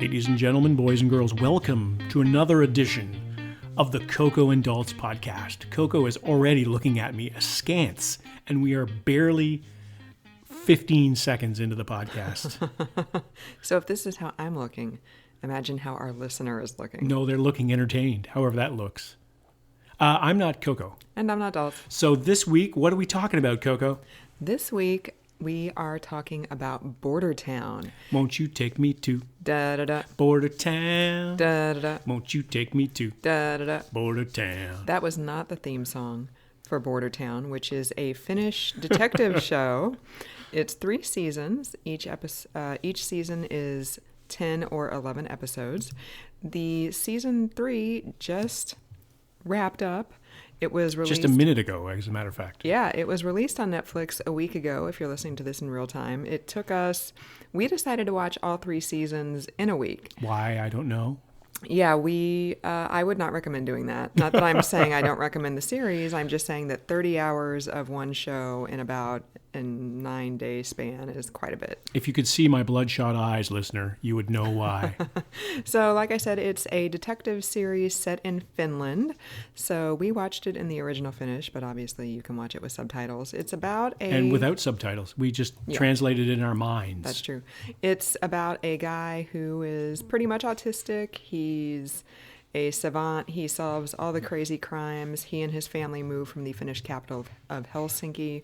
Ladies and gentlemen, boys and girls, welcome to another edition of the Coco and Daltz podcast. Coco is already looking at me askance, and we are barely 15 seconds into the podcast. So if this is how I'm looking, imagine how our listener is looking. No, they're looking entertained, however that looks. I'm not Coco. And I'm not Daltz. So this week, what are we talking about, Coco? This week, we are talking about Bordertown. Won't you take me to Da-da-da. Bordertown? Da-da-da. Won't you take me to Da-da-da. Bordertown? That was not the theme song for Bordertown, which is a Finnish detective show. It's 3 seasons. Each season is 10 or 11 episodes. The season 3 just wrapped up. It was released just a minute ago, as a matter of fact. Yeah, it was released on Netflix a week ago, if you're listening to this in real time. We decided to watch all 3 seasons in a week. Why? I don't know. Yeah, I would not recommend doing that. Not that I'm saying I don't recommend the series. I'm just saying that 30 hours of one show in about a 9-day span is quite a bit. If you could see my bloodshot eyes, listener, you would know why. So, like I said, it's a detective series set in Finland. So we watched it in the original Finnish, but obviously you can watch it with subtitles. It's about And without subtitles. We just translated it in our minds. That's true. It's about a guy who is pretty much autistic. He's a savant. He solves all the crazy crimes. He and his family move from the Finnish capital of Helsinki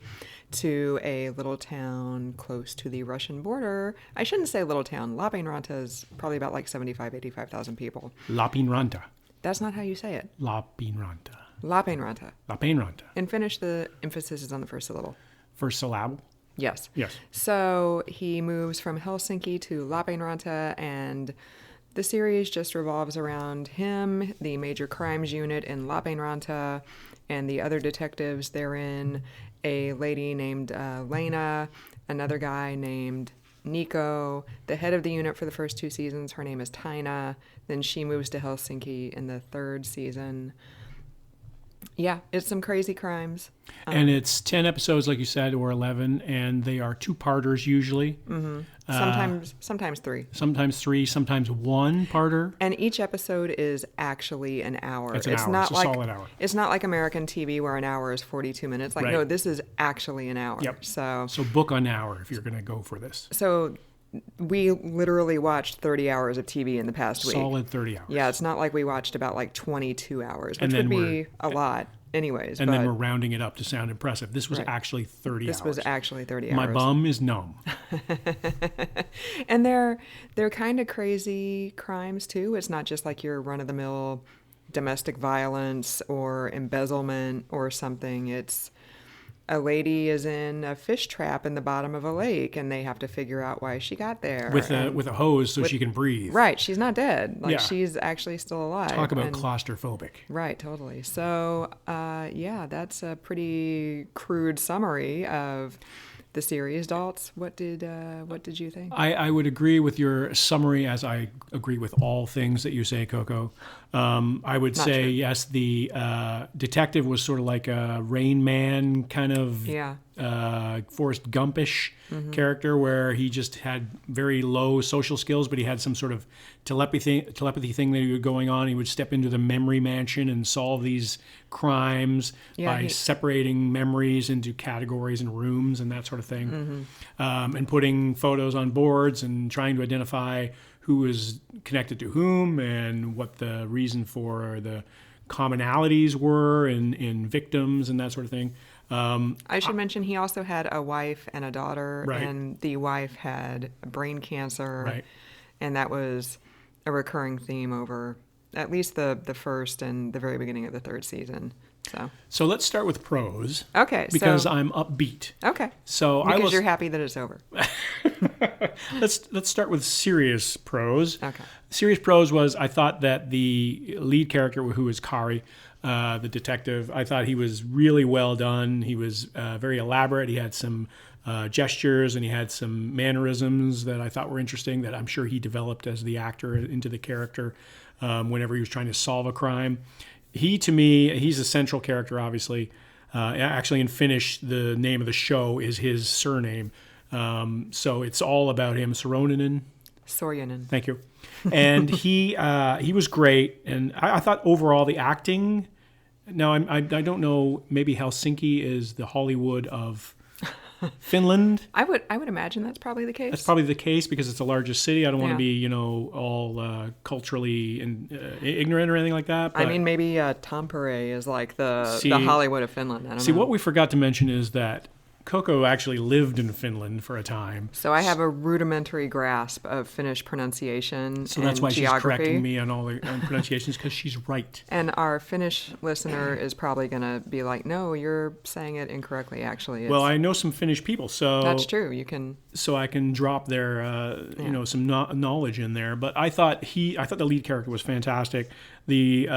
to a little town close to the Russian border. I shouldn't say little town. Lappeenranta is probably about like 85,000 people. Lappeenranta. That's not how you say it. Lappeenranta. Lappeenranta. Lappeenranta. In Finnish, the emphasis is on the first syllable. First syllable? Yes. Yes. So he moves from Helsinki to Lappeenranta, and the series just revolves around him, the major crimes unit in Lappeenranta, and the other detectives therein, a lady named Lena, another guy named Nico. The head of the unit for the first 2 seasons, her name is Taina. Then she moves to Helsinki in the 3rd season. Yeah, it's some crazy crimes. And it's 10 episodes, like you said, or 11, and they are 2-parters usually. Mm-hmm. Sometimes 3. Sometimes 3, sometimes 1-parter. And each episode is actually an hour. It's a solid hour. It's not like American TV where an hour is 42 minutes. Like, right. No, this is actually an hour. Yep. So book an hour if you're going to go for this. So we literally watched 30 hours of TV in the past week. Solid 30 hours. Yeah, it's not like we watched about like 22 hours, which would be a lot anyways. And then we're rounding it up to sound impressive. This was actually 30 hours. This was actually 30 hours. My bum is numb. And they're kind of crazy crimes too. It's not just like your run-of-the-mill domestic violence or embezzlement or something. It's a lady is in a fish trap in the bottom of a lake, and they have to figure out why she got there. With a hose so she can breathe. Right. She's not dead. She's actually still alive. Talk about claustrophobic. Right, totally. So, that's a pretty crude summary of the series. Daltz, what did you think? I would agree with your summary, as I agree with all things that you say, Coco. I would say, true. Yes, the detective was sort of like a Rain Man kind of Forrest Gumpish character, where he just had very low social skills, but he had some sort of telepathy thing that he was going on. He would step into the memory mansion and solve these crimes by separating memories into categories and rooms and that sort of thing, and putting photos on boards and trying to identify who is connected to whom and what the reason for the commonalities were in victims and that sort of thing. I should mention he also had a wife and a daughter, right. And the wife had brain cancer, right. And that was a recurring theme over at least the first and the very beginning of the 3rd season. So let's start with pros. Okay. Because I'm upbeat. Okay. Because you're happy that it's over. Let's start with serious pros. Okay. Serious pros was, I thought that the lead character, who was Kari, the detective, I thought he was really well done. He was very elaborate. He had some gestures and he had some mannerisms that I thought were interesting, that I'm sure he developed as the actor into the character whenever he was trying to solve a crime. To me, he's a central character, obviously. Actually, in Finnish, the name of the show is his surname. So it's all about him. Saroninen. Sorjonen. Thank you. And he was great. And I thought overall the acting. Now I don't know. Maybe Helsinki is the Hollywood of Finland. I would imagine that's probably the case. That's probably the case because it's the largest city. I don't want to be, all culturally ignorant or anything like that. But I mean, maybe Tampere is like the Hollywood of Finland. I don't know. What we forgot to mention is that Coco actually lived in Finland for a time. So I have a rudimentary grasp of Finnish pronunciation. So that's why geography. She's correcting me on all the pronunciations, because she's right. And our Finnish listener is probably going to be like, no, you're saying it incorrectly, actually. Well, I know some Finnish people, so... That's true. You can... So I can drop their, some knowledge in there. But I thought the lead character was fantastic. The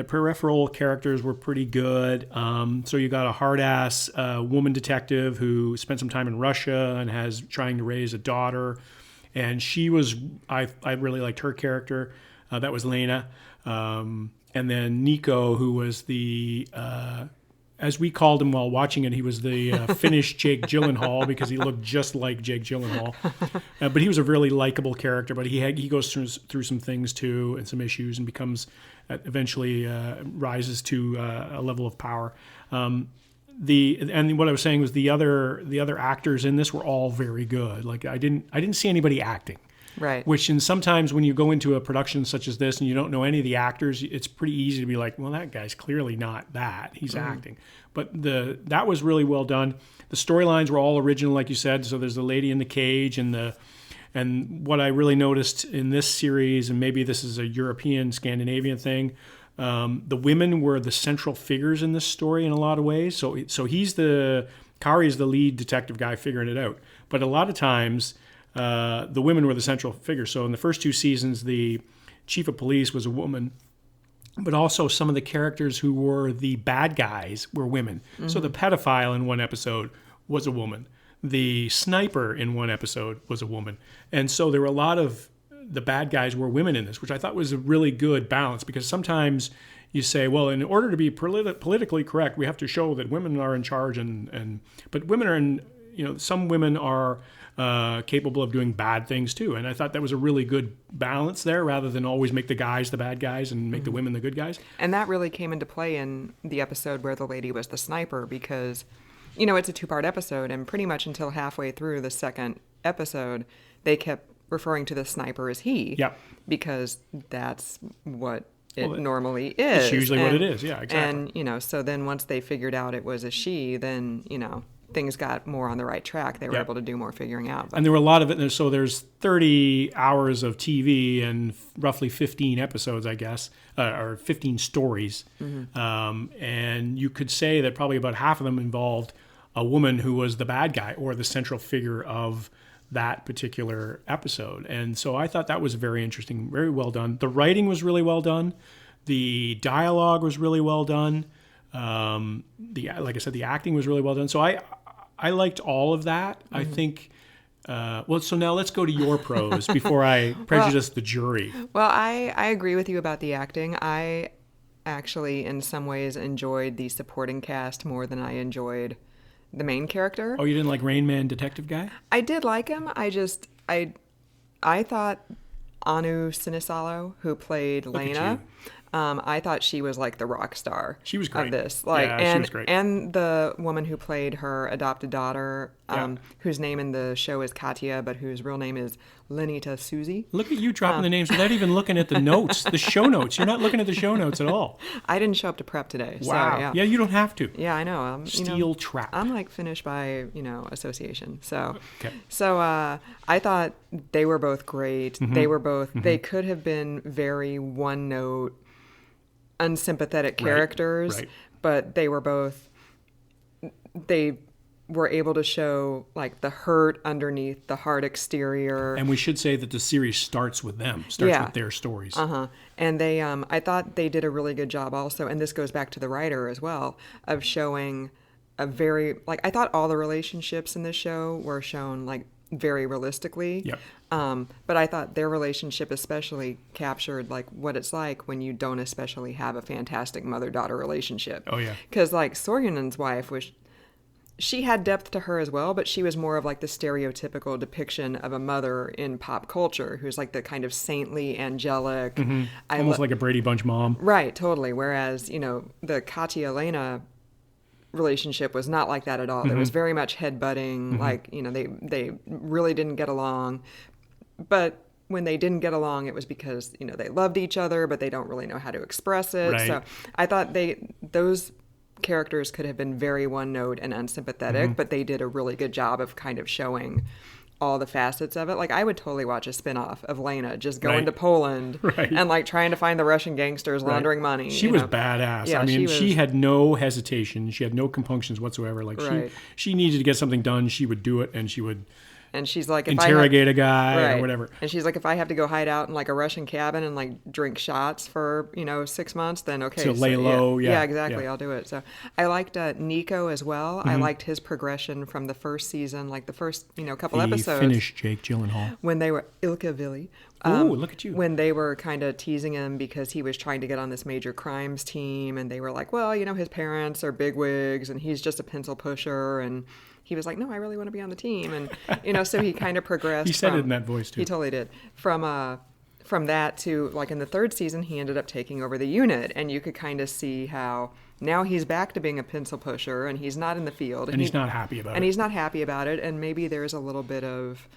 peripheral characters were pretty good. So you got a hard-ass woman detective who spent some time in Russia and has trying to raise a daughter. And she was, I really liked her character. That was Lena. And then Nico, who was the... as we called him while watching it, he was the Finnish Jake Gyllenhaal because he looked just like Jake Gyllenhaal. But he was a really likable character. But he goes through some things too and some issues and becomes eventually rises to a level of power. And what I was saying was the other actors in this were all very good. Like I didn't see anybody acting. Right. Which, and sometimes when you go into a production such as this and you don't know any of the actors, it's pretty easy to be like, well, that guy's clearly not that. He's acting. But that was really well done. The storylines were all original, like you said. So there's the lady in the cage, and what I really noticed in this series, and maybe this is a European, Scandinavian thing, the women were the central figures in this story in a lot of ways. So Kari's the lead detective guy figuring it out. But a lot of times, the women were the central figure. So in the first two seasons, the chief of police was a woman, but also some of the characters who were the bad guys were women. Mm-hmm. So the pedophile in one episode was a woman. The sniper in one episode was a woman. And so there were a lot of the bad guys were women in this, which I thought was a really good balance, because sometimes you say, well, in order to be politically correct, we have to show that women are in charge, but women are in, some women are capable of doing bad things too. And I thought that was a really good balance there, rather than always make the guys the bad guys and make the women the good guys. And that really came into play in the episode where the lady was the sniper, because, it's a 2-part episode, and pretty much until halfway through the second episode, they kept referring to the sniper as he. Yep. Because that's what it normally is. It's usually what it is. Yeah, exactly. And, so then once they figured out it was a she, then, things got more on the right track. They were able to do more figuring out. And there were a lot of it. So there's 30 hours of TV and roughly 15 episodes, I guess, or 15 stories. Mm-hmm. And you could say that probably about half of them involved a woman who was the bad guy or the central figure of that particular episode. And so I thought that was very interesting, very well done. The writing was really well done. The dialogue was really well done. Like I said, the acting was really well done. So I liked all of that. Mm-hmm. I think, so now let's go to your pros before I prejudice the jury. Well, I agree with you about the acting. I actually, in some ways, enjoyed the supporting cast more than I enjoyed the main character. Oh, you didn't like Rain Man detective guy? I did like him. I thought Anu Sinisalo, who played Lena, I thought she was like the rock star. She was great. Of this, she was great. And the woman who played her adopted daughter, whose name in the show is Katya, but whose real name is Lenita Suzy. Look at you dropping the names without even looking at the notes, the show notes. You're not looking at the show notes at all. I didn't show up to prep today. Wow. So, yeah, you don't have to. Yeah, I know. Steel trap. I'm like Finnish by association. So, okay. So I thought they were both great. Mm-hmm. They were both. Mm-hmm. They could have been very one note, unsympathetic characters, right. But they were both. They were able to show like the hurt underneath the hard exterior. And we should say that the series starts with them, with their stories. And they, I thought they did a really good job also, and this goes back to the writer as well, of showing a very, like, I thought all the relationships in this show were shown like very realistically. Yep. But I thought their relationship especially captured like what it's like when you don't especially have a fantastic mother-daughter relationship. Oh yeah. Because like Sorjonen's wife she had depth to her as well, but she was more of like the stereotypical depiction of a mother in pop culture who's like the kind of saintly, angelic. Almost like a Brady Bunch mom. Right, totally. Whereas, the Katya-Elena relationship was not like that at all. There was very much headbutting, like, they really didn't get along. But when they didn't get along, it was because, they loved each other, but they don't really know how to express it. Right. So I thought those characters could have been very one-note and unsympathetic, but they did a really good job of kind of showing all the facets of it. Like, I would totally watch a spin-off of Lena just going to Poland and like trying to find the Russian gangsters laundering money. She was badass. Yeah, I mean, she had no hesitation. She had no compunctions whatsoever. Like she needed to get something done, she would do it, and she would and she's like, if interrogate a guy or whatever. And she's like, if I have to go hide out in like a Russian cabin and like drink shots for 6 months, then okay. So lay low. Yeah, exactly. I'll do it. So I liked Nico as well. I liked his progression from the first season, like the first couple episodes. Finnish Jake Gyllenhaal. When they were Ilka Villi. Oh, look at you. When they were kind of teasing him because he was trying to get on this major crimes team, and they were like, well, his parents are bigwigs and he's just a pencil pusher, and he was like, no, I really want to be on the team. And, so he kind of progressed. He said it in that voice, too. He totally did. From that to, like, in the third season, he ended up taking over the unit. And you could kind of see how now he's back to being a pencil pusher, and he's not in the field. And he's not happy about it. And he's not happy about it. And maybe there's a little bit of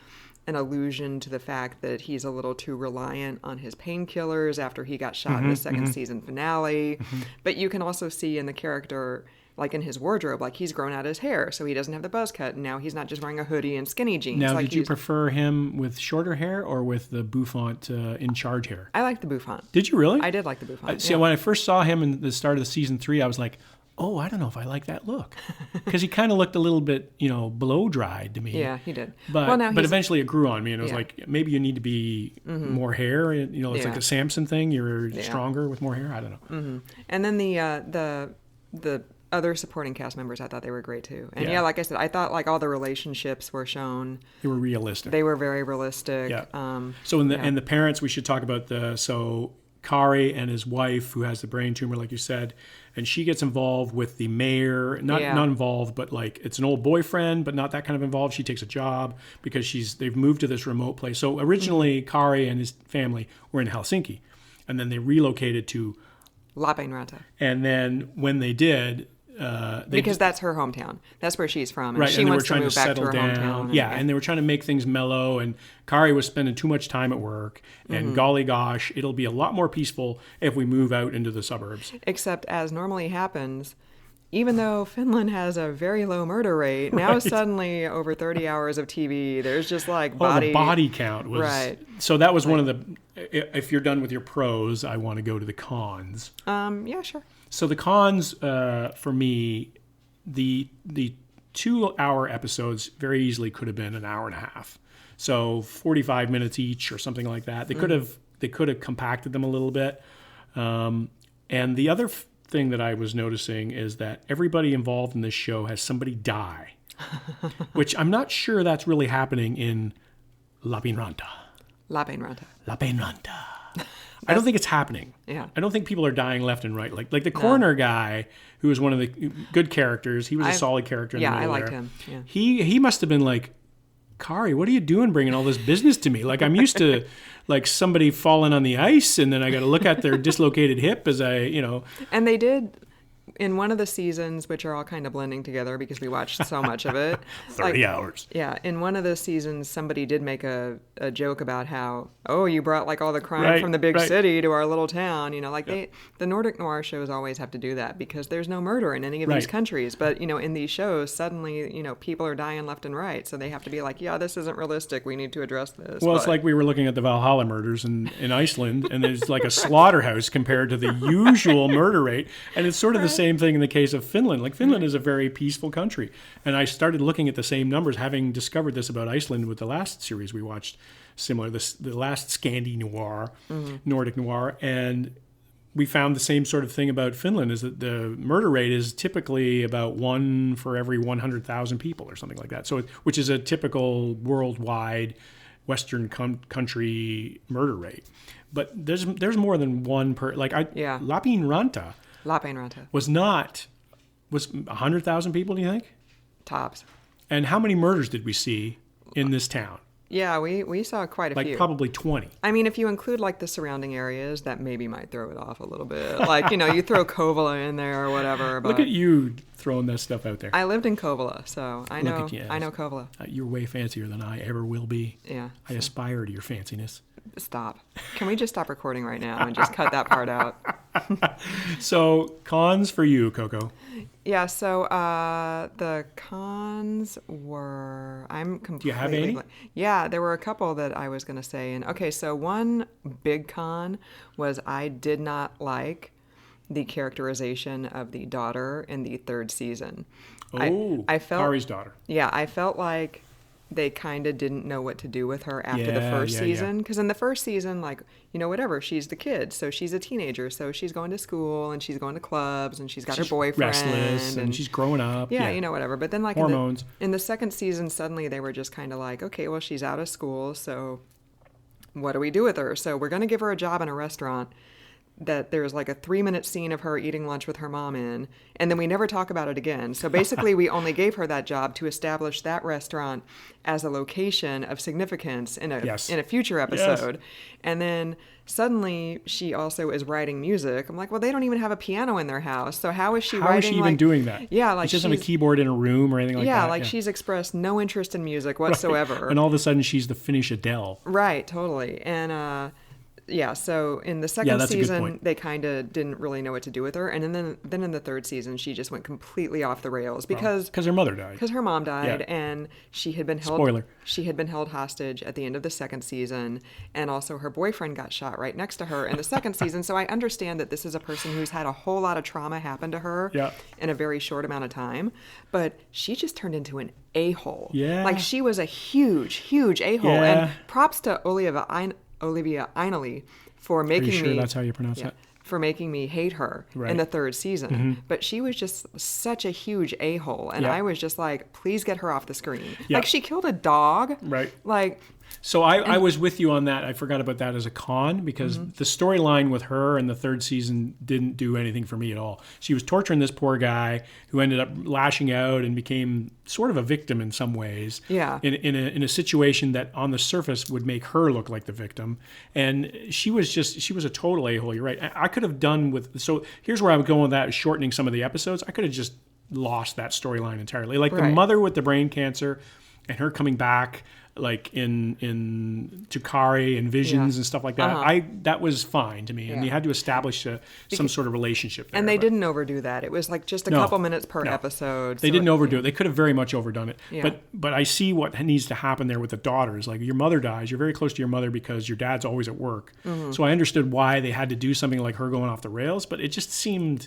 an allusion to the fact that he's a little too reliant on his painkillers after he got shot in the second season finale. But you can also see in the character, like in his wardrobe, like he's grown out his hair, so he doesn't have the buzz cut, and now he's not just wearing a hoodie and skinny jeans. Now, like did you prefer him with shorter hair or with the bouffant in charge hair? I like the bouffant. Did you really? I did like the bouffant. See, when I first saw him in the start of the season 3, I was like, oh, I don't know if I like that look. Because he kind of looked a little bit, blow-dried to me. Yeah, he did. But eventually it grew on me, and it was like, maybe you need to be more hair. It's like a Samson thing. You're stronger with more hair. I don't know. And then the other supporting cast members, I thought they were great too. And like I said, I thought like all the relationships were shown. They were realistic. They were very realistic. Yeah. So and the parents, we should talk about Kari and his wife, who has the brain tumor, like you said, and she gets involved with the mayor. Not involved, but like it's an old boyfriend, but not that kind of involved. She takes a job because they've moved to this remote place. So originally, Kari and his family were in Helsinki, and then they relocated to Lappeenranta. And then when they did, because that's her hometown. That's where she's from. And right, she and they wants were trying to move back to her hometown. And they were trying to make things mellow, and Kari was spending too much time at work, and golly gosh, it'll be a lot more peaceful if we move out into the suburbs. Except, as normally happens, even though Finland has a very low murder rate, now suddenly over 30 hours of TV, there's just like body... the body count was... Right. So that was one of the... If you're done with your pros, I want to go to the cons. Yeah, sure. So the cons, for me, the 2-hour episodes very easily could have been an hour and a half. So 45 minutes each or something like that. They could have compacted them a little bit. And the other thing that I was noticing is that everybody involved in this show has somebody die, which I'm not sure that's really happening in Lappeenranta. I don't think it's happening. Yeah. I don't think people are dying left and right. Like the coroner guy, who was one of the good characters. He was a solid character in the middle I liked there. him. Yeah. He must have been like, Kari, what are you doing bringing all this business to me? Like, I'm used to like somebody falling on the ice, and then I got to look at their dislocated hip as And they did... In one of the seasons, which are all kind of blending together because we watched so much of it. 30 hours. Yeah. In one of the seasons, somebody did make a joke about how, you brought like all the crime from the big city to our little town. The Nordic noir shows always have to do that because there's no murder in any of these countries. But, in these shows, suddenly, people are dying left and right. So they have to be like, this isn't realistic. We need to address this. Well, it's like we were looking at the Valhalla murders in Iceland, and there's like a slaughterhouse compared to the usual murder rate. And it's sort of the same thing in the case of Finland. Like, Finland is a very peaceful country. And I started looking at the same numbers, having discovered this about Iceland with the last series we watched, similar, the last Scandi noir, Nordic noir. And we found the same sort of thing about Finland, is that the murder rate is typically about 1 for every 100,000 people or something like that. So, which is a typical worldwide Western country murder rate. But there's more than one per... Lappeenranta was 100,000 people, do you think? tops. And how many murders did we see in this town? Yeah, we saw quite a few. Like probably 20. I mean, if you include like the surrounding areas, that maybe might throw it off a little bit. Like, you throw Kovala in there or whatever. But Look at you throwing that stuff out there. I lived in Kovala, so I know. Look at you. I know Kovala. You're way fancier than I ever will be. Yeah. I aspire to your fanciness. Stop. Can we just stop recording right now and just cut that part out? So, cons for you, Coco. Yeah, so the cons were... I'm completely... Do you have any? Yeah, there were a couple that I was going to say. And okay, so one big con was I did not like the characterization of the daughter in the third season. Oh, I felt, Kari's daughter. Yeah, I felt like they kind of didn't know what to do with her after the first season. Because in the first season, like, whatever, she's the kid. So she's a teenager. So she's going to school and she's going to clubs and she's got her boyfriend. Restless and she's growing up. Yeah, whatever. But then like hormones. In the second season, suddenly they were just kind of like, okay, well, she's out of school. So what do we do with her? So we're going to give her a job in a restaurant that there's like a 3-minute scene of her eating lunch with her mom in, and then we never talk about it again. So basically we only gave her that job to establish that restaurant as a location of significance in a future episode. Yes. And then suddenly she also is writing music. I'm like, well, they don't even have a piano in their house. So how is she writing? How is she even doing that? Yeah, like she doesn't have a keyboard in a room or anything like that. Yeah, like she's expressed no interest in music whatsoever. Right. And all of a sudden she's the Finnish Adele. Right, totally. And yeah, so in the second season, they kind of didn't really know what to do with her. And then in the third season, she just went completely off the rails because her mother died. Because her mom died, and she had been held... Spoiler. She had been held hostage at the end of the second season, and also her boyfriend got shot right next to her in the second season. So I understand that this is a person who's had a whole lot of trauma happen to her in a very short amount of time, but she just turned into an a-hole. Yeah. Like, she was a huge, huge a-hole. Yeah. And props to Olivia Einelli for making me... that's how you pronounce that? For making me hate her in the third season. Mm-hmm. But she was just such a huge a-hole. And I was just like, please get her off the screen. Like, she killed a dog. Right. Like... So I was with you on that. I forgot about that as a con because the storyline with her in the third season didn't do anything for me at all. She was torturing this poor guy who ended up lashing out and became sort of a victim in some ways. Yeah. In a situation that on the surface would make her look like the victim. And she was a total a-hole. You're right. I could have done with... So here's where I'm going with that, shortening some of the episodes. I could have just lost that storyline entirely. Like the mother with the brain cancer and her coming back... like in Tukari and Visions and stuff like that. That was fine to me. And you had to establish some sort of relationship there. And they didn't overdo that. It was like just a couple minutes per episode. They didn't overdo it. They could have very much overdone it. Yeah. But I see what needs to happen there with the daughters. Like, your mother dies. You're very close to your mother because your dad's always at work. Mm-hmm. So I understood why they had to do something like her going off the rails, but it just seemed...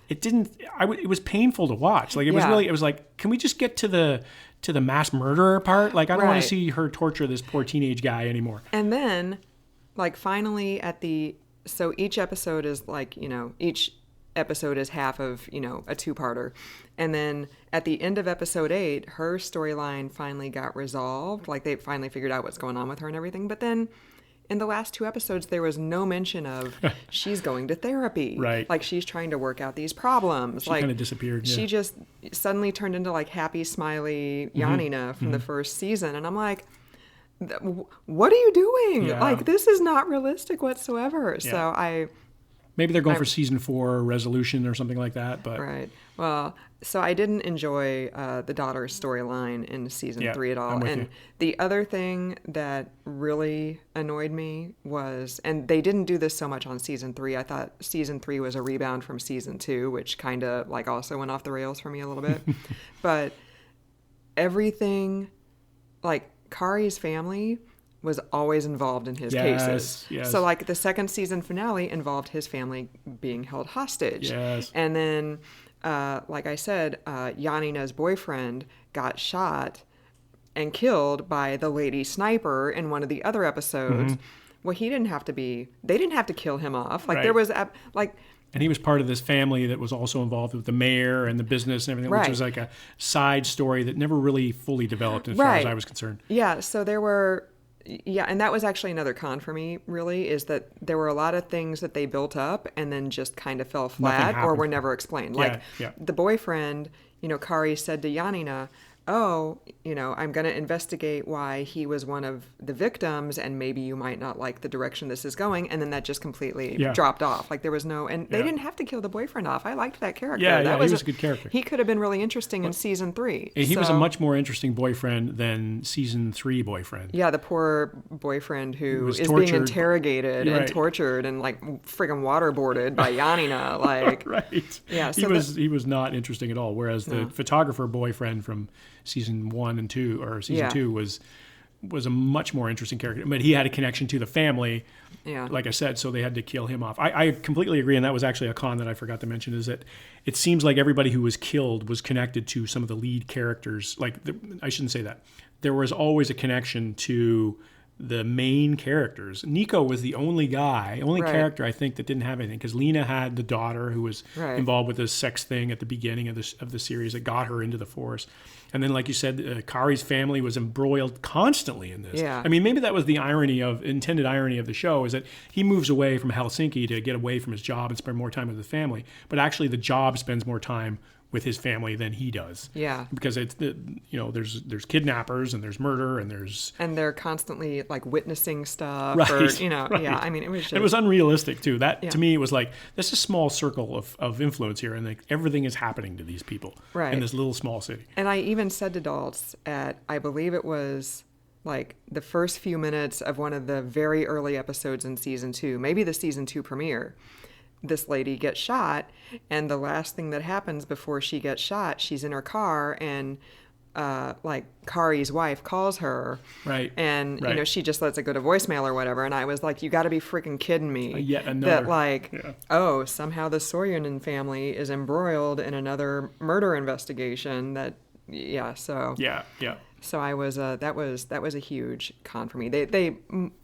It was painful to watch. Like, it was like, can we just get to the mass murderer part? Like, I don't want to see her torture this poor teenage guy anymore. And then, like, finally so each episode is like, each episode is half of, a two-parter. And then at the end of episode 8, her storyline finally got resolved. Like, they finally figured out what's going on with her and everything. But then in the last 2 episodes, there was no mention of she's going to therapy. Right. Like, she's trying to work out these problems. She kind of disappeared. She just suddenly turned into, like, happy, smiley Janina from the first season. And I'm like, what are you doing? Yeah. Like, this is not realistic whatsoever. Yeah. So Maybe they're going for season 4 resolution or something like that. But right. Well, so I didn't enjoy the daughter's storyline in season 3 at all. I'm with And you. the other thing that really annoyed me was, and they didn't do this so much on season 3. I thought season 3 was a rebound from season 2, which kind of like also went off the rails for me a little bit. But everything, like Kari's family was always involved in his cases. Yes. So like the second season finale involved his family being held hostage. Yes. And then, like I said, Janina's boyfriend got shot and killed by the lady sniper in one of the other episodes. Well, they didn't have to kill him off. Like there was and he was part of this family that was also involved with the mayor and the business and everything, which was like a side story that never really fully developed as far as I was concerned. Yeah, so there were... Yeah, and that was actually another con for me, really, is that there were a lot of things that they built up and then just kind of fell flat or were never explained. Like, the boyfriend, Kari said to Janina, oh, I'm going to investigate why he was one of the victims, and maybe you might not like the direction this is going. And then that just completely dropped off. Like there was no, and they didn't have to kill the boyfriend off. I liked that character. He was a good character. He could have been really interesting in season 3. He was a much more interesting boyfriend than season 3 boyfriend. Yeah, the poor boyfriend who is tortured. being interrogated and tortured and like friggin' waterboarded by Janina. Like, right. Yeah, so he was not interesting at all. Whereas the photographer boyfriend from season 1 and 2 or season 2 was a much more interesting character, but he had a connection to the family, like I said, so they had to kill him off. I completely agree, and that was actually a con that I forgot to mention, is that it seems like everybody who was killed was connected to some of the lead characters. I shouldn't say that. There was always a connection to the main characters. Nico was the only character I think that didn't have anything, because Lena had the daughter who was involved with this sex thing at the beginning of the series that got her into the force. And then, like you said, Kari's family was embroiled constantly in this. Yeah. I mean, maybe that was the intended irony of the show, is that he moves away from Helsinki to get away from his job and spend more time with his family. But actually, the job spends more time with his family than he does. Yeah. Because there's kidnappers and there's murder and they're constantly like witnessing stuff. Right. Right. Yeah. I mean, it was unrealistic too. To me, it was like, this is a small circle of influence here, and like everything is happening to these people in this little small city. And I even said to Daltz I believe it was like the first few minutes of one of the very early episodes in season 2, maybe the season 2 premiere, this lady gets shot, and the last thing that happens before she gets shot, she's in her car, and like Kari's wife calls her, right? And she just lets it go to voicemail or whatever. And I was like, you got to be freaking kidding me! Yet another, that somehow the Sorjonen family is embroiled in another murder investigation. So I was that was a huge con for me. They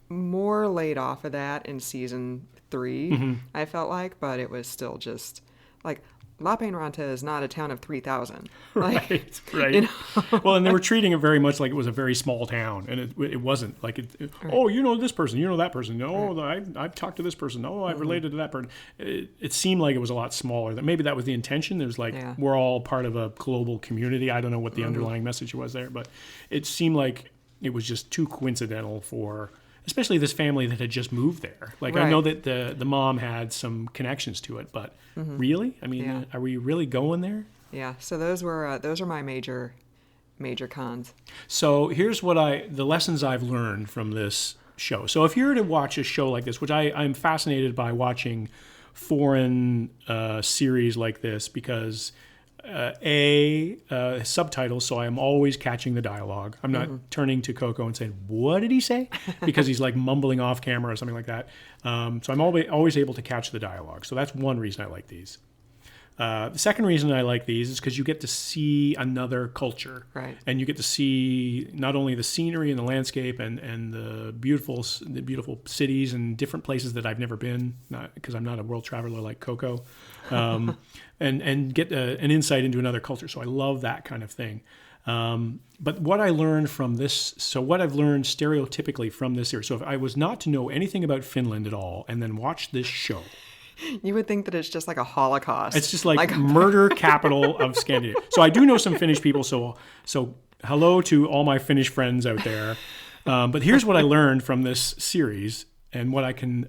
more laid off of that in season 3, I felt like, but it was still just like Lappeenranta is not a town of 3,000. Like, right. Well, and they were treating it very much like it was a very small town, and it wasn't like it. Oh, this person, that person. No, I've talked to this person. No, I've related to that person. It seemed like it was a lot smaller. Maybe that was the intention. There's we're all part of a global community. I don't know what the underlying message was there, but it seemed like it was just too coincidental for, especially this family that had just moved there. Like, I know that the mom had some connections to it, but really? I mean, are we really going there? Yeah. So those are my major cons. So here's the lessons I've learned from this show. So if you were to watch a show like this, which I'm fascinated by watching foreign series like this, because subtitles, so I'm always catching the dialogue. I'm not turning to Coco and saying, what did he say? Because he's like mumbling off camera or something like that. So I'm always able to catch the dialogue. So that's one reason I like these. The second reason I like these is because you get to see another culture. Right. And you get to see not only the scenery and the landscape and the beautiful cities and different places that I've never been, because I'm not a world traveler like Coco, and get an insight into another culture. So I love that kind of thing. But what I learned from this, so what I've learned stereotypically from this series, so if I was not to know anything about Finland at all and then watch this show, you would think that it's just like a Holocaust. It's just like murder capital of Scandinavia. So I do know some Finnish people, so hello to all my Finnish friends out there. But here's what I learned from this series and what I can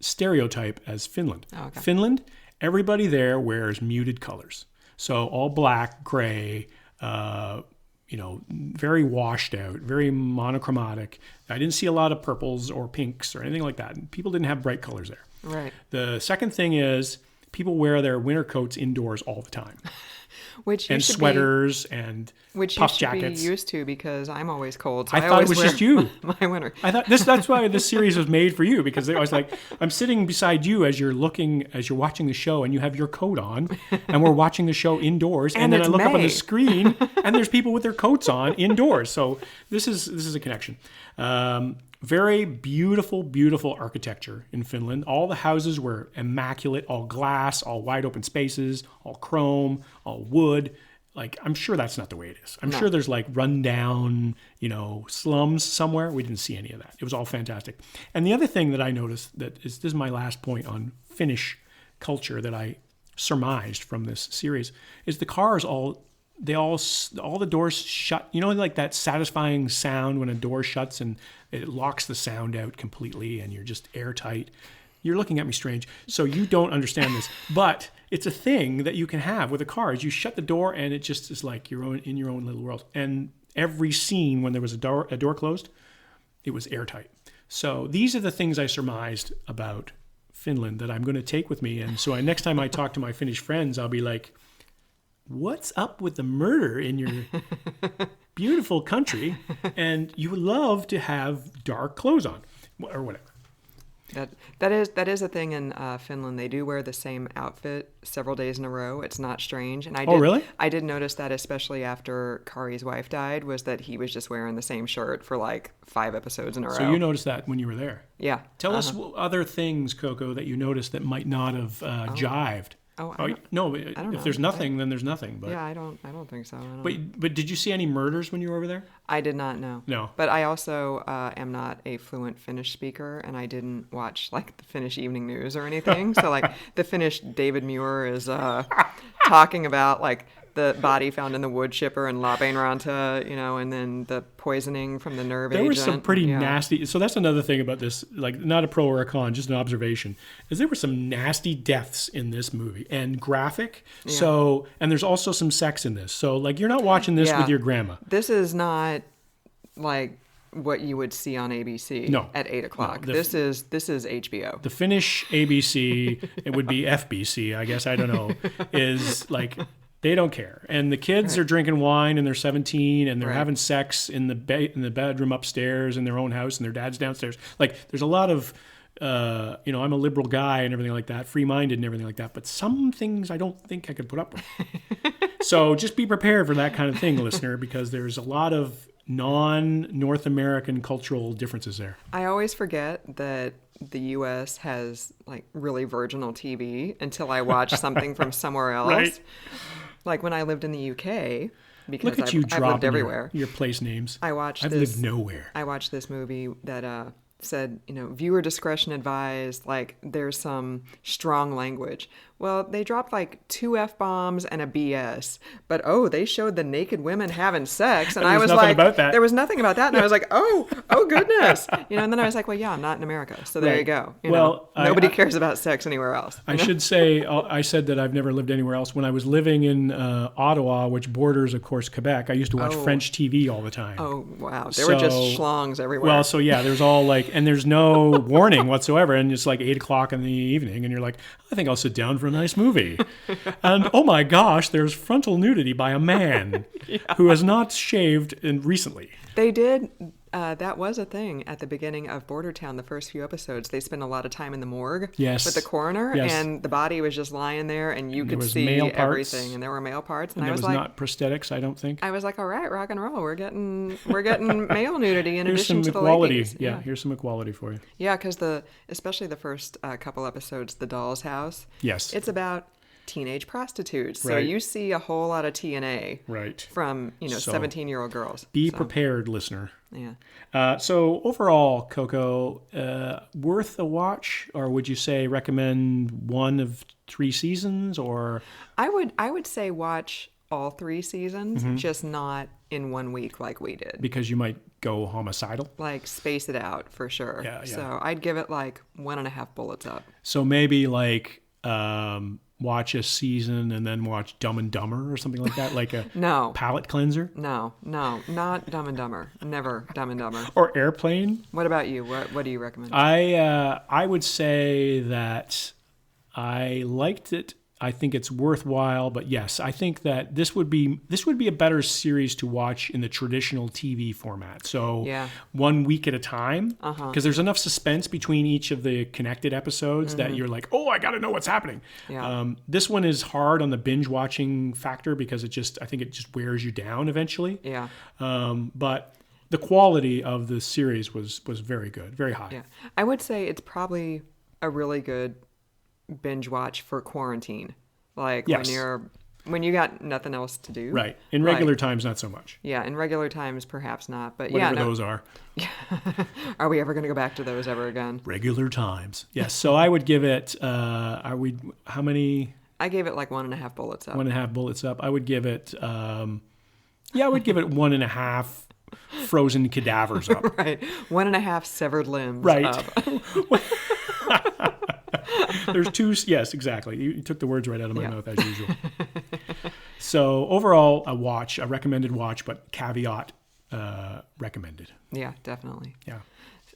stereotype as Finland. Oh, okay. Finland, everybody there wears muted colors. So all black, gray, very washed out, very monochromatic. I didn't see a lot of purples or pinks or anything like that. People didn't have bright colors there. Right. The second thing is people wear their winter coats indoors all the time. And sweaters and puff jackets. Be used to, because I'm always cold. So I thought it was just you. My winter. I thought that's why this series was made for you, because I was like, I'm sitting beside you as you're watching the show, and you have your coat on, and we're watching the show indoors, and then I look up on the screen, and there's people with their coats on indoors. So this is a connection. Very beautiful, beautiful architecture in Finland. All the houses were immaculate, all glass, all wide open spaces, all chrome, all wood. Like, I'm sure that's not the way it is. I'm sure there's like rundown, slums somewhere. We didn't see any of that. It was all fantastic. And the other thing that I noticed, this is my last point on Finnish culture that I surmised from this series is the cars all the doors shut. You know, like that satisfying sound when a door shuts and it locks the sound out completely and you're just airtight. You're looking at me strange. So you don't understand this, but it's a thing that you can have with a car. Is you shut the door and it just is like in your own little world. And every scene when there was a door closed, it was airtight. So these are the things I surmised about Finland that I'm going to take with me. And so next time I talk to my Finnish friends, I'll be like, what's up with the murder in your beautiful country? And you love to have dark clothes on or whatever. That is a thing in Finland. They do wear the same outfit several days in a row. It's not strange. And really? I did notice that, especially after Kari's wife died, was that he was just wearing the same shirt for like 5 episodes in a row. So you noticed that when you were there? Yeah. Tell us other things, Coco, that you noticed that might not have jived. No, if there's nothing, then there's nothing. But yeah, I don't think so. But did you see any murders when you were over there? I did not know. No. But I also am not a fluent Finnish speaker, and I didn't watch like the Finnish evening news or anything. So like the Finnish David Muir is talking about like the body found in the wood chipper in Lappeenranta, and then the poisoning from the nerve agent. There was some pretty nasty. So that's another thing about this, like not a pro or a con, just an observation, is there were some nasty deaths in this movie and graphic. Yeah. So, and there's also some sex in this. So like you're not watching this with your grandma. This is not like what you would see on ABC at 8 o'clock. No, this is HBO. The Finnish ABC, it would be FBC, I guess, I don't know, is like... They don't care. And the kids are drinking wine and they're 17 and they're having sex in the bedroom upstairs in their own house and their dad's downstairs. Like there's a lot of, I'm a liberal guy and everything like that, free-minded and everything like that. But some things I don't think I could put up with. So just be prepared for that kind of thing, listener, because there's a lot of non-North American cultural differences there. I always forget that the U.S. has like really virginal TV until I watch something from somewhere else. Right. Like when I lived in the UK, because I've lived everywhere. Your place names. I've lived nowhere. I watched this movie that said, viewer discretion advised, like there's some strong language. Well, they dropped like 2 F-bombs and a BS, but they showed the naked women having sex, and I was like, there was nothing about that, and I was like, oh goodness, and then I was like, well, yeah, I'm not in America, so there you go. Nobody cares about sex anywhere else. I should say, I said that I've never lived anywhere else. When I was living in Ottawa, which borders, of course, Quebec, I used to watch French TV all the time. Oh wow, there were just schlongs everywhere. Well, so yeah, there's all like, and there's no warning whatsoever, and it's like 8 o'clock in the evening, and you're like, I think I'll sit down for a nice movie. And oh my gosh, there's frontal nudity by a man who has not shaved recently. They did. That was a thing at the beginning of Bordertown, the first few episodes. They spent a lot of time in the morgue with the coroner, and the body was just lying there, and you could see everything. And there were male parts, and I was like, not prosthetics, I don't think. I was like, all right, rock and roll. We're getting male nudity in addition to the equality. ladies. Yeah, here's some equality for you. Yeah, because especially the first couple episodes, The Doll's House. Yes, it's about teenage prostitutes. So you see a whole lot of TNA from 17-year-old girls. Be prepared, listener. Yeah. So overall, Coco, worth a watch, or would you say recommend 1 of 3 seasons, or? I would say watch all 3 seasons, just not in 1 week like we did. Because you might go homicidal? Like space it out for sure. Yeah. So I'd give it like 1.5 bullets up. So maybe like watch a season and then watch Dumb and Dumber or something like that, like a palate cleanser? No, not Dumb and Dumber. Never Dumb and Dumber. Or Airplane? What about you? What do you recommend? I would say that I liked it. I think it's worthwhile, but yes, I think that this would be a better series to watch in the traditional TV format. So 1 week at a time, because there's enough suspense between each of the connected episodes that you're like, I got to know what's happening. Yeah. This one is hard on the binge watching factor because I think it just wears you down eventually. Yeah. But the quality of the series was very good, very high. Yeah. I would say it's probably a really good binge watch for quarantine, like when you got nothing else to do. Right. In regular times, not so much. Yeah, in regular times, perhaps not. But whatever those are. Are we ever going to go back to those ever again? Regular times. Yes. So I would give it. How many I gave it like 1.5 bullets up. 1.5 bullets up. I would give it, I would give it 1.5 frozen cadavers up. Right. 1.5 severed limbs Right. up. There's 2, yes, exactly. You took the words right out of my mouth as usual. So overall, a recommended watch, but caveat, recommended. Yeah, definitely. Yeah.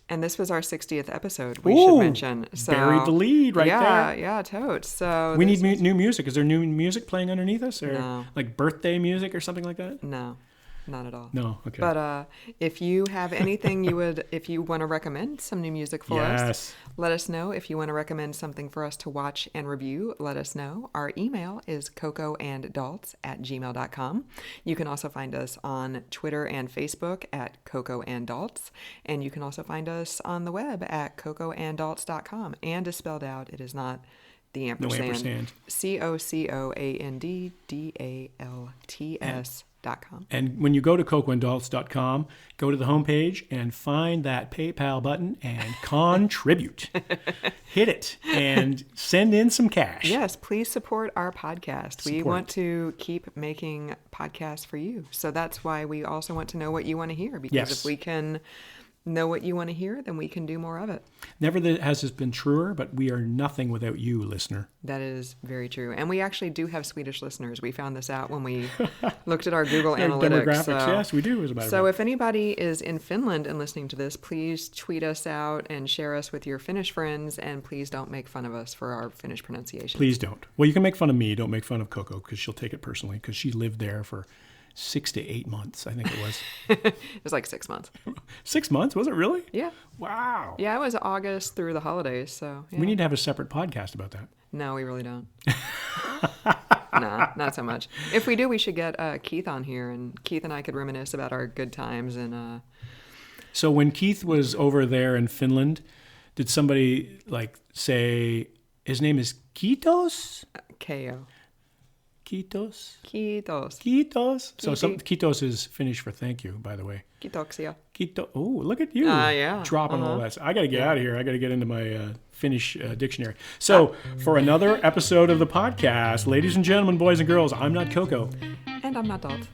And this was our 60th episode, we should mention. So, buried the lead right there. Yeah, totes. So We need new music. Is there new music playing underneath us? Or No. like birthday music or something like that? No, not at all. No, okay. But if you have anything if you want to recommend some new music for us, let us know. If you want to recommend something for us to watch and review, let us know. Our email is cocoanddalts@gmail.com. You can also find us on Twitter and Facebook at cocoanddalts. And you can also find us on the web at cocoanddalts.com. And is spelled out. It is not the ampersand. No ampersand. COCOANDDALTS.com. And when you go to cocoanddalts.com, go to the homepage and find that PayPal button and contribute. Hit it and send in some cash. Yes, please support our podcast. We Support want to keep making podcasts for you. So that's why we also want to know what you want to hear. Because if we can know what you want to hear, then we can do more of it. Never has this been truer, but we are nothing without you, listener. That is very true. And we actually do have Swedish listeners. We found this out when we looked at our Google Analytics. Demographics, yes, we do, as a matter of fact. So if anybody is in Finland and listening to this, please tweet us out and share us with your Finnish friends. And please don't make fun of us for our Finnish pronunciation. Please don't. Well, you can make fun of me. Don't make fun of Coco because she'll take it personally because she lived there for 6 to 8 months, I think it was. It was like 6 months. 6 months? Was it really? Yeah. Wow. Yeah, it was August through the holidays, so... Yeah. We need to have a separate podcast about that. No, we really don't. Nah, not so much. If we do, we should get Keith on here, and Keith and I could reminisce about our good times. And So when Keith was over there in Finland, did somebody say his name is Kiitos? KO. Kiitos? Kiitos. Kiitos. So Kiitos. Kiitos is Finnish for thank you, by the way. Kiitoksia. Oh, look at you. Yeah. Dropping all that. I got to get out of here. I got to get into my Finnish dictionary. So for another episode of the podcast, ladies and gentlemen, boys and girls, I'm not Coco. And I'm not Dalt.